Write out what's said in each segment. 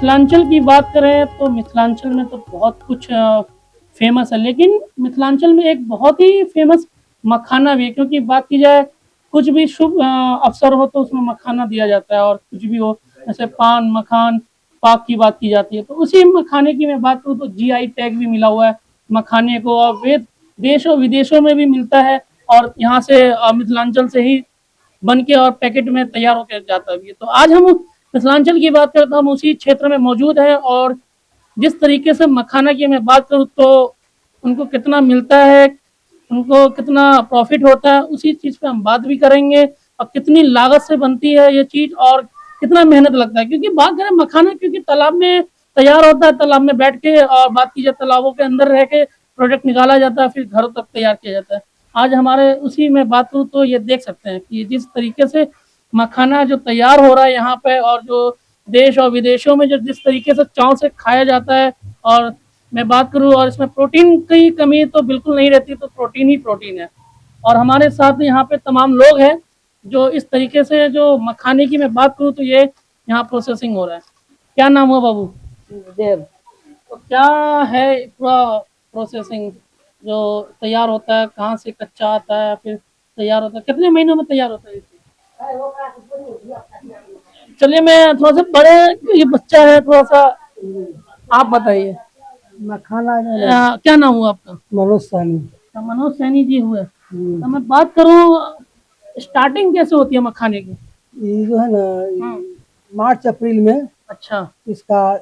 मिथिलांचल की बात करें तो मिथिलांचल में तो बहुत कुछ फेमस है, लेकिन मिथिलांचल में एक बहुत ही फेमस मखाना भी है, क्योंकि बात की जाए कुछ भी शुभ अवसर हो तो उसमें मखाना दिया जाता है, और कुछ भी हो जैसे पान मखान पाक की बात की जाती है, तो उसी मखाने की मैं बात करूँ तो जीआई टैग भी मिला हुआ है मखाने को, और वे देश और विदेशों में भी मिलता है, और यहाँ से मिथिलांचल से ही बन के और पैकेट में तैयार होकर जाता भी है। तो आज हम मिथिलांचल की बात करें तो हम उसी क्षेत्र में मौजूद हैं, और जिस तरीके से मखाना की मैं बात करूँ तो उनको कितना मिलता है, उनको कितना प्रॉफिट होता है, उसी चीज़ पे हम बात भी करेंगे, और कितनी लागत से बनती है ये चीज़ और कितना मेहनत लगता है, क्योंकि बात करें मखाना क्योंकि तालाब में तैयार होता है, तालाब में बैठ के, और बात की जाए तालाबों के अंदर रह के प्रोडक्ट निकाला जाता है, फिर घरों तक तैयार किया जाता है। आज हमारे उसी में बात करूँ तो ये देख सकते हैं कि जिस तरीके से मखाना जो तैयार हो रहा है यहाँ पे, और जो देश और विदेशों में जो जिस तरीके से चाव से खाया जाता है, और मैं बात करूँ और इसमें प्रोटीन की कमी तो बिल्कुल नहीं रहती, तो प्रोटीन ही प्रोटीन है। और हमारे साथ यहाँ पे तमाम लोग हैं जो इस तरीके से जो मखाने की मैं बात करूँ तो ये यहाँ प्रोसेसिंग हो रहा है। क्या नाम हुआ बाबू? देव। तो क्या है पूरा प्रोसेसिंग जो तैयार होता है, कहाँ से कच्चा आता है फिर तैयार होता है, कितने महीनों में तैयार होता है ये? चलिए मैं थोड़ा सा बड़े, ये बच्चा है थोड़ा सा, आप बताइए। मखाना क्या नाम हुआ आपका? मनोज सहनी। मनोज सैनी जी हुए। तो मैं बात करूँ स्टार्टिंग कैसे होती है मखाने की? ये जो है ना मार्च अप्रैल में अच्छा इसका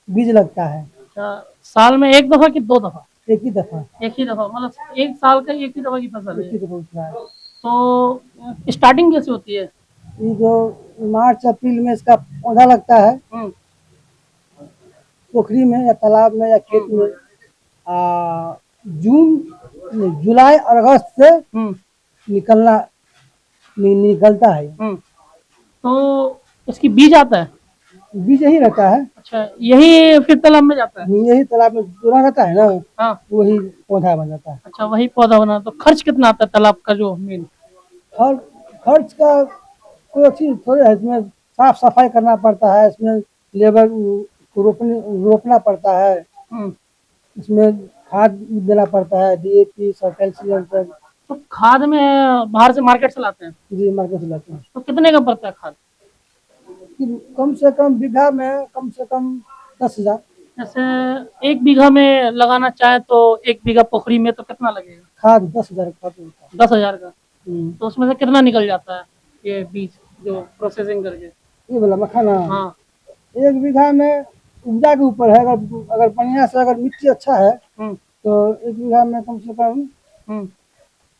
बीज लगता है। अच्छा, साल में एक दफा कि दो दफा? एक ही दफा। एक ही दफा, मतलब एक साल का एक ही दफा की फसल एक है। ही दफा उठता है। तो स्टार्टिंग कैसे होती है? ये जो मार्च अप्रैल में इसका पौधा लगता है पोखरी में या तालाब में या खेत में। जून जुलाई और अगस्त से निकलना निकलता है। तो इसकी बीज आता है? बीज यही रहता है। अच्छा, यही फिर तालाब में जाता है? यही तालाब में जुड़ा रहता है ना। हाँ, वही पौधा बन जाता है। अच्छा वही पौधा बना। तो खर्च कितना आता है तालाब का जो मेन? खर्च का कोई चीज थोड़ी है, इसमें साफ सफाई करना पड़ता है, इसमें लेबर को रोपना पड़ता है, इसमें खाद देना पड़ता है, डीएपी सब कैल्शियम सब। तो खाद में बाहर से मार्केट से लाते हैं? जी मार्केट से लाते हैं। तो कितने का पड़ता है खाद? कम से कम बीघा में कम से कम 10,000। जैसे एक बीघा में लगाना चाहे तो एक बीघा पोखरी में तो कितना लगेगा? खाद 10,000 खाद होता है। 10,000 का। तो उसमें से कितना निकल जाता है ये बीज जो प्रोसेसिंग करके? ये बोला मखाना। हाँ, एक बीघा में उपजा के ऊपर है। अगर बढ़िया से अगर मिट्टी अच्छा है तो एक बीघा में कम से कम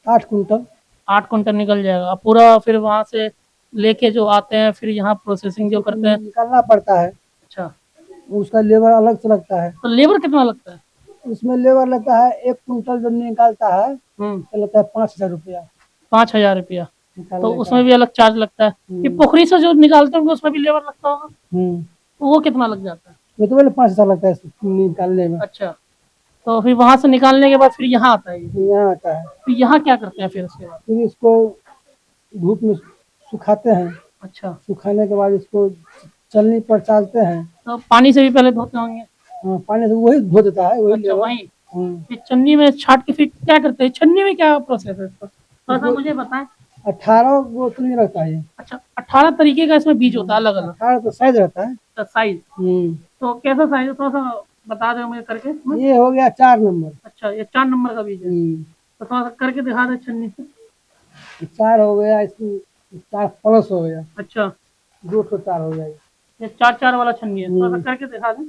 8 कुंटल। 8 कुंटल निकल जाएगा पूरा। फिर वहाँ से लेके जो आते हैं फिर यहाँ प्रोसेसिंग जो करते हैं। निकालना पड़ता है। अच्छा, उसका लेबर अलग से लगता है। तो लेबर कितना लगता है? उसमें लेबर लगता है 1 कुंटल जब निकालता है तो लगता है 5,000 रुपया। 5,000 रुपया? तो निकालने उसमें का। भी अलग चार्ज लगता है? ये पोखरी से जो निकालते होंगे उसमें भी लेबर लगता होगा, तो वो कितना लग जाता है? वो तो बोले 5,000 लगता है निकालने में। अच्छा, तो फिर वहाँ से निकालने के बाद फिर यहाँ आता है ये? यहाँ आता है। फिर यहाँ क्या करते हैं फिर उसके बाद? फिर इसको धूप में सुखाते हैं। अच्छा, सुखाने के बाद इसको चलनी पर चालते हैं। तो पानी से भी पहले धोते होंगे? हाँ, पानी से वही धो देता है वही अच्छा, लेबर। वही फिर छन्नी में छाट के फिर क्या करते हैं? छन्नी में क्या प्रोसेस है इसका, थोड़ा सा मुझे बताएं। 18 बोतल रहता है ये। अच्छा, 18 तरीके का इसमें बीज होता है अलग अलग? 18 तो साइज रहता है। साइज? तो कैसा साइज है, थोड़ा सा बता दो मुझे करके। ये हो गया 4 नंबर। अच्छा, ये 4 नंबर का बीज है। तो थोड़ा सा करके दिखा दे छन्नी से। 4 हो गया, इसमें 4 प्लस हो गया। अच्छा, 2 तो 4 हो जाएगा। ये 4-4 वाला छन्नी है, थोड़ा सा करके दिखा दें।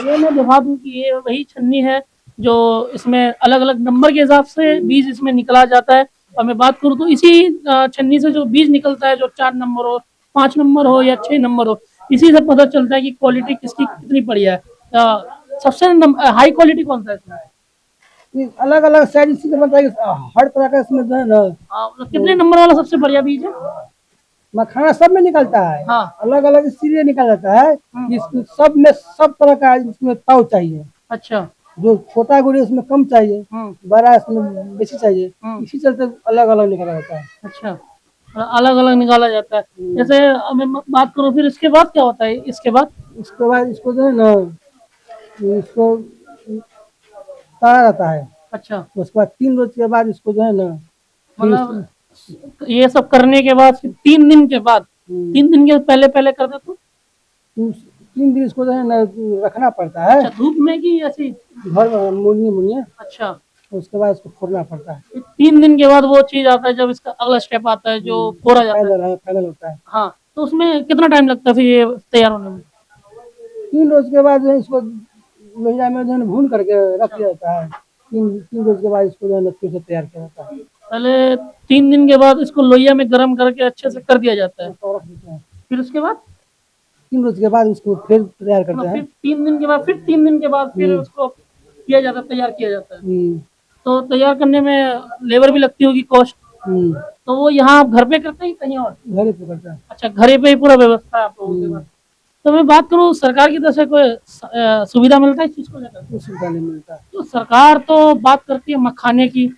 ये मैं दिखा दूं कि ये वही छन्नी है जो इसमें अलग अलग नंबर के हिसाब से बीज इसमें निकला जाता है। और मैं बात करूँ तो इसी छन्नी से जो बीज निकलता है, जो 4 नंबर हो, 5 नंबर हो या 6 नंबर हो, इसी से पता चलता है कि क्वालिटी किसकी कितनी बढ़िया है। सबसे हाई क्वालिटी कौन सा है इसमें? अलग अलग साइज इसी का बनता है कि हर तरह का इसमें जो है ना। कितने नंबर वाला सबसे बढ़िया बीज है? मखाना सब में निकलता है। हाँ। अलग अलग इसीलिए निकल जाता है कि सब में सब तरह का इसमें ताव चाहिए। अच्छा, जो छोटा गुड़ी उसमें कम चाहिए, बड़ा इसमें बेसी चाहिए, इसी चलते अलग अलग निकला जाता है। अच्छा, अलग अलग निकाला जाता है। जैसे अब मैं बात करूँ, फिर इसके बाद क्या होता है? इसके बाद इसके बाद इसको जो है ना, इसको ताड़ा जाता है। अच्छा, उसके बाद 3 रोज के बाद इसको जो है ना, फिर मतलब ये सब करने के बाद फिर 3 दिन के बाद, 3 दिन के पहले पहले कर दे तो 3 दिन इसको जो है ना रखना पड़ता है अच्छा, धूप में कि ऐसे ही? घर में मुनिए मुनिए। अच्छा, उसके बाद इसको फोड़ना पड़ता है। फिर 3 दिन के बाद वो चीज आता है, जब इसका अगला स्टेप आता है जो फोड़ा जाता है। फाइनल होता है। हाँ, तो उसमें कितना टाइम लगता है फिर ये तैयार होने में? 3 रोज के बाद जो है इसको लोहिया में जो है ना भून करके रख दिया जाता है। 3 रोज के बाद इसको जो है ना फिर से तैयार किया जाता है। पहले 3 दिन के बाद इसको लोहिया में गर्म करके अच्छे से कर दिया जाता है, उसको रख देते हैं। फिर उसके बाद 3 रोज के बाद इसको फिर तैयार करते फिर हैं। 3 दिन के बाद, फिर 3 दिन के बाद फिर उसको किया जाता है, तैयार किया जाता है। तो तैयार करने में लेबर भी लगती होगी, कॉस्ट। तो वो यहाँ आप घर पे करते हैं कहीं और? घर पे करते हैं। अच्छा, घरे पे ही पूरा व्यवस्था है आप लोगों के पास। तो मैं बात करूँ, सरकार की तरफ से कोई सुविधा मिलता है इस चीज को लेकर? कुछ सुविधा नहीं मिलता। तो सरकार तो बात करती है मखाने की,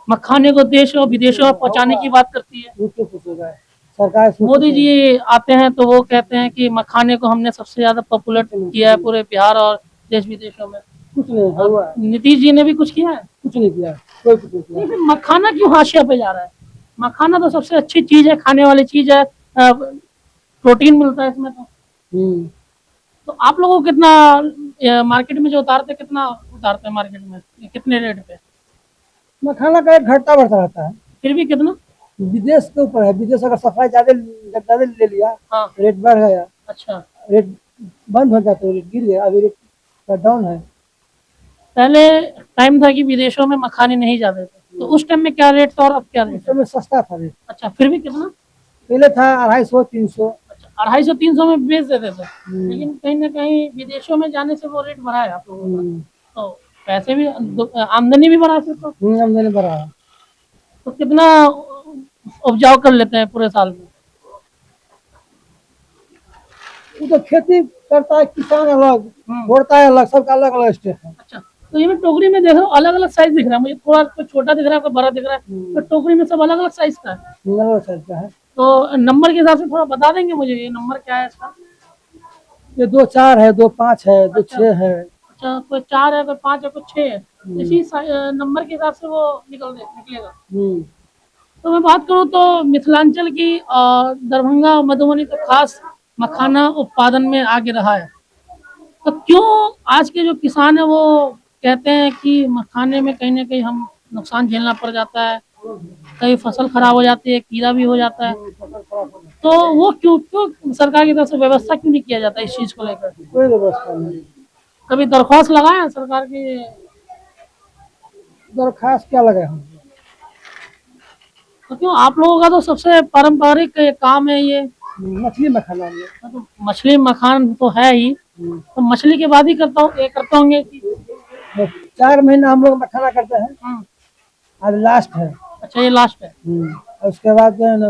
मखाने को देश और विदेशों में पहुंचाने की बात करती है। उससे कुछ होगा है। सरकार इसमें मोदी जी आते हैं तो वो कहते हैं कि मखाने को हमने सबसे ज्यादा पॉपुलर किया है पूरे बिहार और देश विदेशों में। कुछ नहीं हुआ है। नीतीश जी ने भी कुछ किया है? कुछ नहीं किया, कोई कुछ नहीं किया। नहीं, फिर मखाना क्यों हाशिया पे जा रहा है? मखाना तो सबसे अच्छी चीज है, खाने वाली चीज है, प्रोटीन मिलता है इसमें। तो आप लोगों को कितना मार्केट में जो उतारते, कितना उतारते हैं मार्केट में, कितने रेट पे? मखाना का एक घटता बढ़ता रहता है। फिर भी कितना? विदेश के ऊपर है। विदेश अगर सप्लाई ज्यादा ले लिया, हाँ, रेट बढ़ गया, अच्छा। रेट बंद हो जाता है, रेट गिर गया, अभी रेट डाउन है। पहले टाइम था कि विदेशों में मखाने नहीं जाते थे, तो उस टाइम में क्या रेट था और अब क्या उस रेट है? समय सस्ता था रेट। अच्छा, फिर भी कितना? पहले था 250 300। अच्छा, 250-300 में बेच देते थे, लेकिन कहीं ना कहीं विदेशों में जाने से वो रेट बढ़ा है आप लोगों का। तो पैसे भी, आमदनी भी बढ़ा सकते हो। आमदनी बढ़ा। तो कितना उपजाऊ कर लेते हैं पूरे साल में? वो तो खेती करता है किसान अलग, बोड़ता है अलग, सबका अलग अलग स्टेप है। अच्छा, तो ये मैं टोकरी में देख रहा हूँ, अलग अलग साइज दिख रहा है मुझे, थोड़ा कोई छोटा दिख रहा है, कोई बड़ा दिख रहा है, तो टोकरी में सब अलग अलग साइज का है। अलग अलग साइज का है। तो नंबर के हिसाब से थोड़ा बता देंगे मुझे, ये नंबर क्या है इसका? ये 2 4 है, 2 5 है, 2 6 है। अच्छा, कोई 4 है, कोई 5 है, कोई 6 है, इसी नंबर के हिसाब से वो निकलेगा। तो मैं बात करूँ तो मिथिलांचल की दरभंगा मधुबनी तो खास मखाना उत्पादन में आगे रहा है। तो क्यों आज के जो किसान है वो कहते हैं कि मखाने में कहीं ना कहीं हम नुकसान झेलना पड़ जाता है, कई फसल खराब हो जाती है, कीड़ा भी हो जाता है, तो वो क्यों क्यों सरकार की तरफ से व्यवस्था क्यों नहीं किया जाता इस चीज को लेकर? कोई व्यवस्था नहीं। कभी दरख्वास्त लगाया सरकार की? दरखास्त क्या लगे हम? तो क्यों, आप लोगों का तो सबसे पारंपरिक काम है ये, मछली मखाना में। तो मछली मखान तो है ही, तो मछली के बाद ही करते होंगे कि 4 महीना हम लोग मखाना करते हैं। आज लास्ट है। अच्छा, ये लास्ट है, और उसके बाद जो है ना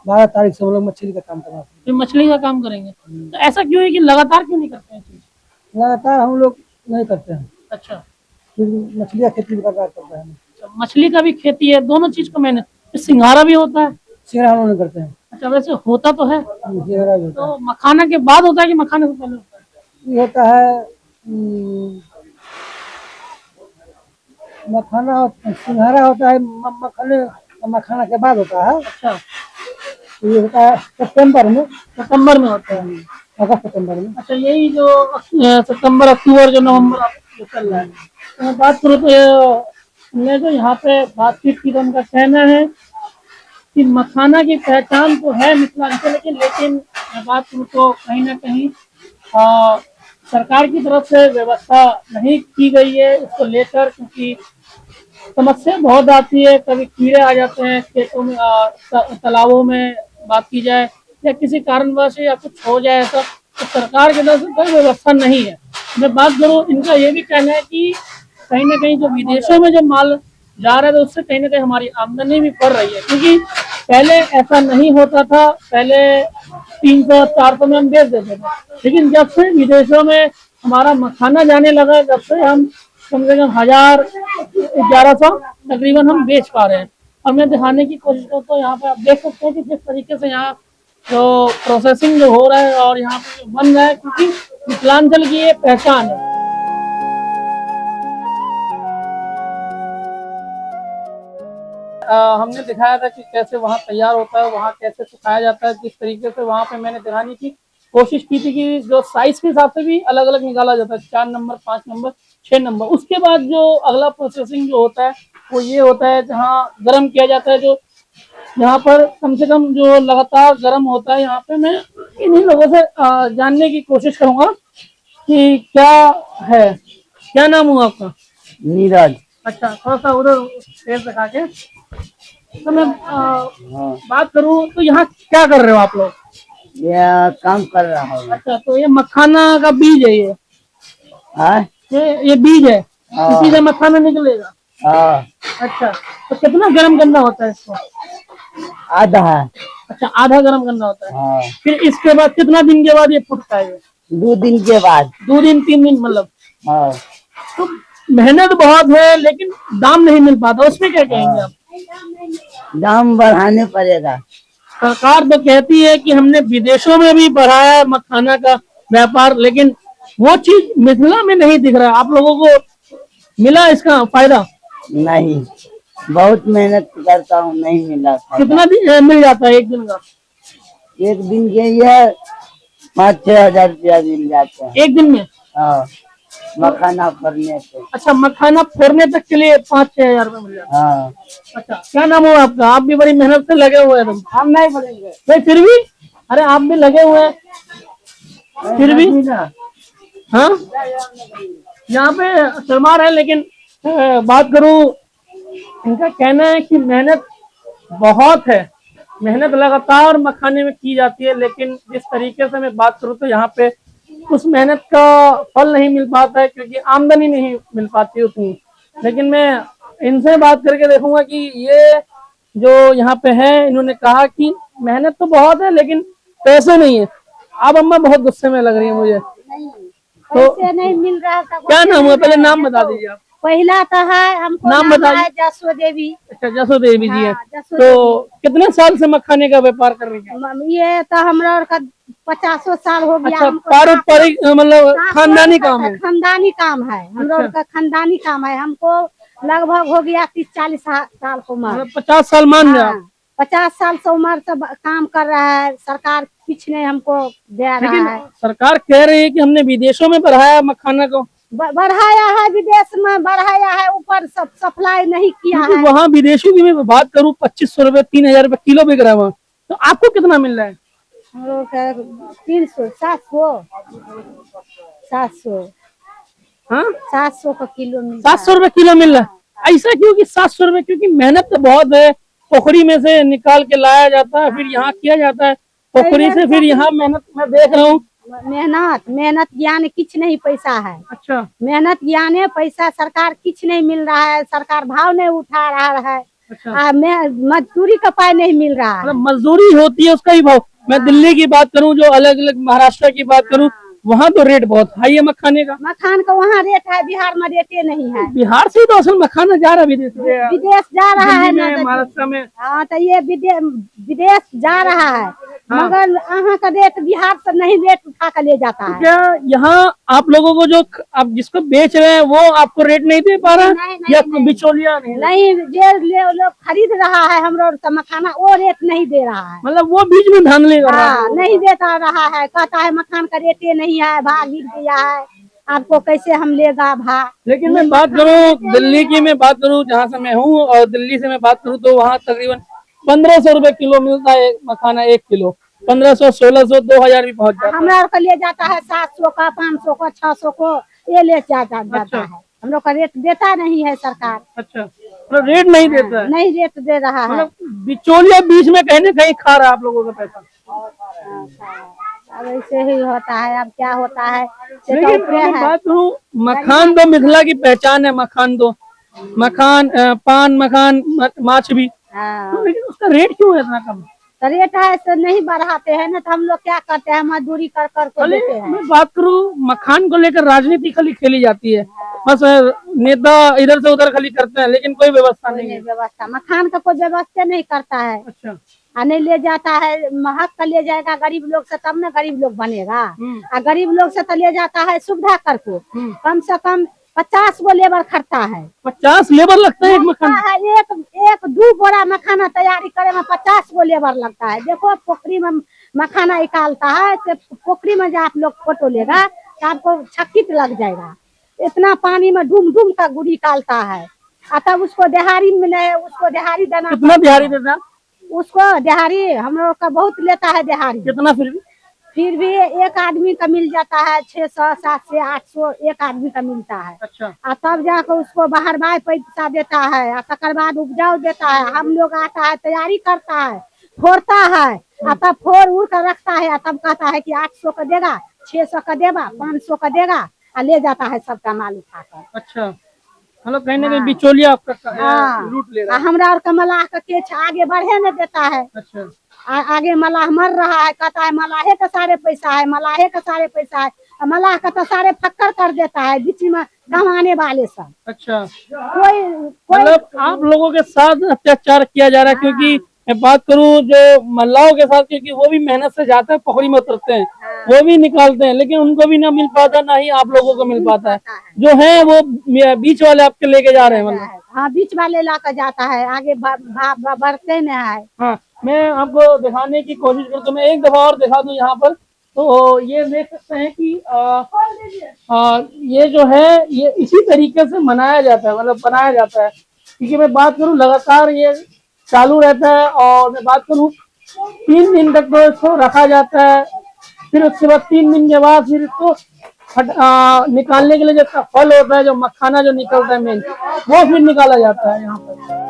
12 तारीख से हम लोग मछली का काम करना। फिर मछली का काम करेंगे। तो ऐसा क्यों है कि लगातार क्यों नहीं करते हैं चीज? लगातार हम लोग नहीं करते हैं, अच्छा, फिर मछली का खेती करना पड़ता है। मछली का भी खेती है, दोनों चीज को मैंने, फिर सिंघारा भी होता है। सिंघाड़ा हम लोग नहीं करते हैं। अच्छा, वैसे होता तो है, सिंघाड़ा भी होता है। तो मखाना के बाद होता है कि मखाने से पहले होता है? ये होता है मखाना, सिंघाड़ा होता है मखाना के बाद होता है। अच्छा, ये होता है सितंबर में होता है। अगस्त सितंबर में। अच्छा, यही जो सितंबर अक्टूबर जो नवंबर जो चल रहा है, तो मैं बात करूँ तो मैं जो यहाँ पे बातचीत की, तो उनका कहना है कि मखाना की पहचान तो है मिथिलांचल की, लेकिन मैं बात करूँ तो कहीं ना कहीं सरकार की तरफ से व्यवस्था नहीं की गई है इसको लेकर, क्योंकि समस्या बहुत आती है, कभी कीड़े आ जाते हैं खेतों में, तालाबों में बात की जाए, या किसी कारणवश या कुछ हो जाए ऐसा, तो सरकार की तरफ से कोई व्यवस्था नहीं है। मैं बात करूँ, इनका ये भी कहना है कि कहीं ना कहीं जो विदेशों में जो माल जा रहा है, तो उससे कहीं ना कहीं हमारी आमदनी भी बढ़ रही है, क्योंकि पहले ऐसा नहीं होता था, पहले 300-400 में हम बेच देते थे, लेकिन जब से विदेशों में हमारा मखाना जाने लगा, जब से हम कम से कम 1000-1100 तकरीबन हम बेच पा रहे हैं। और मैं दिखाने की कोशिश करता हूँ। यहाँ पे आप देख सकते हैं कि किस तरीके से यहाँ जो प्रोसेसिंग जो हो रहा है और यहाँ पे जो बन रहा है, क्योंकि मिथिलांचल की ये पहचान है। हमने दिखाया था कि कैसे वहाँ तैयार होता है, वहाँ कैसे सुखाया जाता है, किस तरीके से वहाँ पे मैंने दिखाने की कोशिश की थी कि जो साइज के हिसाब से भी अलग अलग निकाला जाता है, 4 नंबर, 5 नंबर, 6 नंबर। उसके बाद जो अगला प्रोसेसिंग जो होता है वो ये होता है, जहाँ गर्म किया जाता है, जो यहाँ पर कम से कम जो लगातार गर्म होता है। यहाँ पे मैं इन्हीं लोगों से जानने की कोशिश करूंगा कि क्या है, क्या नाम हुआ आपका? नीरज। अच्छा, थोड़ा सा उधर तेज दिखा के। तो मैं बात करूं तो यहाँ क्या कर रहे हो आप लोग? ये काम कर रहा हूँ। अच्छा, तो ये मखाना का बीज है ये? हाँ? ये बीज है, इसी से मखाना निकलेगा? हाँ। अच्छा, तो कितना गर्म करना होता है इसको? आधा है। अच्छा, आधा गर्म करना होता है। हाँ। फिर इसके बाद कितना दिन के बाद ये फूटता है? 2 दिन के बाद। 2 दिन 3 दिन मतलब? हाँ। तो मेहनत बहुत है लेकिन दाम नहीं मिल पाता, उसमें क्या कहेंगे आप? दाम बढ़ाने पड़ेगा। सरकार तो कहती है कि हमने विदेशों में भी बढ़ाया है मखाना का व्यापार, लेकिन वो चीज मिथिला में नहीं दिख रहा है। आप लोगों को मिला इसका फायदा? नहीं, बहुत मेहनत करता हूँ, नहीं मिला। कितना दिन मिल जाता है एक दिन का? एक दिन के लिए 5-6 हजार रुपया मिल जाता है एक दिन में? हाँ, मखाना फोड़ने से। अच्छा, मखाना फोड़ने तक के लिए 5-6 हजार रुपये मिल जाता है। हाँ। अच्छा, क्या नाम हुआ आपका? आप भी बड़ी मेहनत से लगे हुए हैं। हम नहीं बोलेंगे नहीं, फिर भी अरे आप भी लगे हुए हैं फिर भी। हाँ, यहाँ पे शर्मा रहे, लेकिन बात करूं, इनका कहना है कि मेहनत बहुत है, मेहनत लगातार मखाने में की जाती है, लेकिन जिस तरीके से मैं बात करूं तो यहाँ पे उस मेहनत का फल नहीं मिल पाता है, क्योंकि आमदनी नहीं मिल पाती उतनी। लेकिन मैं इनसे बात करके देखूंगा कि ये जो यहाँ पे है, इन्होंने कहा कि मेहनत तो बहुत है लेकिन पैसे नहीं है। अब अम्मा बहुत गुस्से में लग रही है मुझे। पैसे नहीं मिल रहा था। क्या नाम हुआ? पहले नाम बता दीजिए आप। पहला तो है हमको नाम नाम बताइए। है जसो देवी। अच्छा, जसो देवी जी है। हाँ, जसो तो कितने साल से मखाने का व्यापार कर रही हैं? ये तो हमरा और का 50 साल हो गया। अच्छा, पारंपरिक मतलब खानदानी काम है? खानदानी काम है हमरा और का, खानदानी काम है। हमको लगभग हो गया 30-40 साल को उम्र। 50 साल मान रहे आप? 50 साल से उम्र से काम कर रहा है। सरकार कुछ नहीं हमको दे रहा है। सरकार कह रही है कि हमने विदेशों में बढ़ाया मखाना को। बढ़ाया है, विदेश में बढ़ाया है, ऊपर सब सप्लाई नहीं किया है। वहाँ विदेशों की मैं बात करूँ, 2500 रुपए 3000 रुपए किलो बिक रहा है वहाँ, तो आपको कितना मिल रहा है? हम लोग का 300 700 हाँ, 700 का किलो मिल रहा है। 700 रुपए किलो मिल रहा है। ऐसा क्यों कि 700 रुपए? क्योंकि मेहनत तो बहुत है, पोखरी में से निकाल के लाया जाता है, फिर यहाँ किया जाता है, पोखरी से फिर यहाँ मेहनत मैं देख रहा हूँ। मेहनत ज्ञान किच नहीं पैसा है। अच्छा, मेहनत ज्ञान है, पैसा सरकार किच नहीं मिल रहा है। सरकार भाव नहीं उठा रहा है। अच्छा, मजदूरी का पाई नहीं मिल रहा है। मतलब मजदूरी होती है उसका ही भाव। मैं दिल्ली की बात करूं, जो अलग अलग महाराष्ट्र की बात करूं, वहाँ तो रेट बहुत हाई है मखाने का। मखान का वहाँ रेट है, बिहार में रेटे नहीं है। बिहार से तो असल मखाना जा रहा है विदेश में। विदेश जा रहा है ना, महाराष्ट्र में। हाँ, तो ये विदेश जा रहा है। हाँ। मगर यहाँ का रेट बिहार से नहीं रेट उठा कर ले जाता है। क्या यहाँ आप लोगों को जो आप जिसको बेच रहे हैं वो आपको रेट नहीं दे पा रहा नहीं, या नहीं। बिचौलिया नहीं, जो लोग खरीद रहा है हम लोग का मखाना, वो रेट नहीं दे रहा है। मतलब वो बीच में धांधली कर रहा है? हाँ, नहीं देता रहा है। कहता है मखान का रेटे नहीं है, भाव गिर गया है, आपको कैसे हम लेगा भाव। लेकिन मैं बात करूँ दिल्ली की, मैं बात करूँ जहाँ से मैं हूँ, और दिल्ली से मैं बात करूँ तो वहाँ तकरीबन 1500 रुपए किलो मिलता है मखाना। 1 किलो 1500, 1600, 2000 भी पहुँच जाता है। हमरा को ले जाता है 700 का, 500 का, 600 को, ये ले जाता है। हम लोग का रेट देता नहीं है सरकार। अच्छा, मतलब रेट नहीं देता है? नहीं रेट दे रहा है। मतलब बिचौलिया बीच में कहीं न कहीं खा रहा है आप लोगों का पैसा। अब ऐसे ही होता है, अब क्या होता है। लेकिन अगर बात करूँ, मखान तो मिथिला की पहचान है। मखान तो मखान, पान मखान, माछ भी, हाँ। तो लेकिन उसका रेट क्यों है इतना कम? तो रेट है तो नहीं बढ़ाते हैं ना, तो हम लोग क्या करते हैं, मजदूरी कर कर के खाली देते हैं। मैं बात करूं, मखान को लेकर राजनीति खाली खेली जाती है, बस नेता इधर से उधर खाली करते हैं, लेकिन कोई व्यवस्था कोई नहीं नहीं है। व्यवस्था, मखान का कोई व्यवस्था नहीं करता है। अच्छा। नहीं ले जाता है, महक का ले जाएगा गरीब लोग से, तब ना गरीब लोग बनेगा। और गरीब लोग से तो ले जाता है सुविधा करके, कम से कम 50 वो लेबर खटता है। 50 लेबर लगता है एक मखान? है एक 2 बोरा मखाना तैयारी करे में 50 वो लेबर लगता है। देखो पोखरी में मखाना निकालता है, तो पोखरी में जब आप लोग फोटो लेगा तो आपको छक्कित लग जाएगा, इतना पानी में डूम डूम का गुड़ी निकालता है। तब उसको दिहाड़ी मिले, उसको दिहाड़ी देना। कितना दिहाड़ी देता है? उसको दिहाड़ी हम लोग का बहुत लेता है दिहाड़ी। कितना? फिर भी एक आदमी का मिल जाता है 600 700 800 एक आदमी का मिलता है। अच्छा। तब जाकर उसको बाहर बाय पैसा देता है, तकर बाद उपजाऊ देता है। हम लोग आता है, तैयारी करता है, फोड़ता है, तब फोड़ उड़ कर रखता है, तब कहता है कि 800 का देगा, 600 का देगा, 500 का देगा, ले जाता है सबका माल उठाकर। अच्छा, मतलब कहीं ना कहीं बिचौलिया आपका हाँ, लूट ले रहा है। हमरा और का मलाह का केछ आगे बढ़े न देता है। अच्छा। आगे मलाह मर रहा है, कहता है मलाहे का सारे पैसा है, मलाहे का सारे पैसा है। मलाह का तो सारे फक्कर कर देता है बीच में कमाने वाले सब। अच्छा, कोई मतलब आप लोगों के साथ अत्याचार किया जा रहा है, क्योंकि मैं बात करूं जो मल्लाहों के साथ, क्योंकि वो भी मेहनत से जाते हैं, पोखरी में उतरते हैं, वो भी निकालते हैं, लेकिन उनको भी ना मिल पाता, ना ही आप लोगों को मिल पाता है। जो है वो बीच वाले आपके लेके जा रहे हैं मतलब। हाँ, बीच वाले ला कर जाता है, आगे बढ़ते न है। हाँ, मैं आपको दिखाने की कोशिश करता हूँ, मैं एक दफा और दिखा दूं यहाँ पर। तो ये देख सकते हैं कि ये जो है ये इसी तरीके से मनाया जाता है, मतलब बनाया जाता है। क्योंकि मैं बात करूं लगातार ये चालू रहता है, और मैं बात करूं 3 दिन तक तो इसको रखा जाता है। फिर उसके बाद 3 दिन के बाद फिर इसको निकालने के लिए जो फल होता है, जो मखाना जो निकलता है मेन, वो फिर निकाला जाता है यहाँ पर।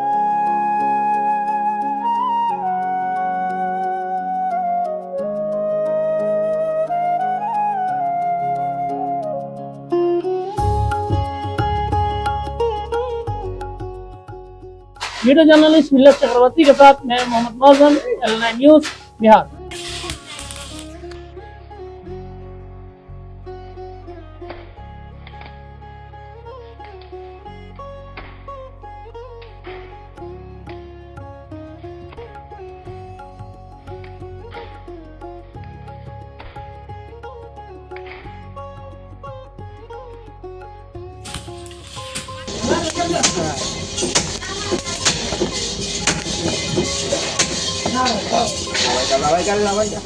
वीडियो जर्नलिस्ट मिलत चक्रवर्ती के साथ मैं Mohammad Mauzam, L9 news Bihar. Laway ka.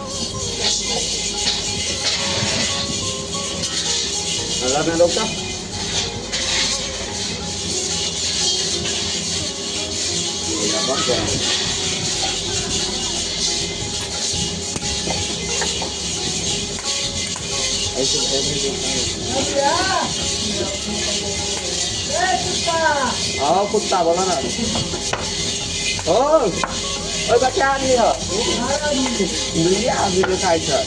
Nalog ka. Oh, कुत्ता बोला ना। Oh, ओए बच्चा नहीं हो। दुनिया अभी तो साइड है।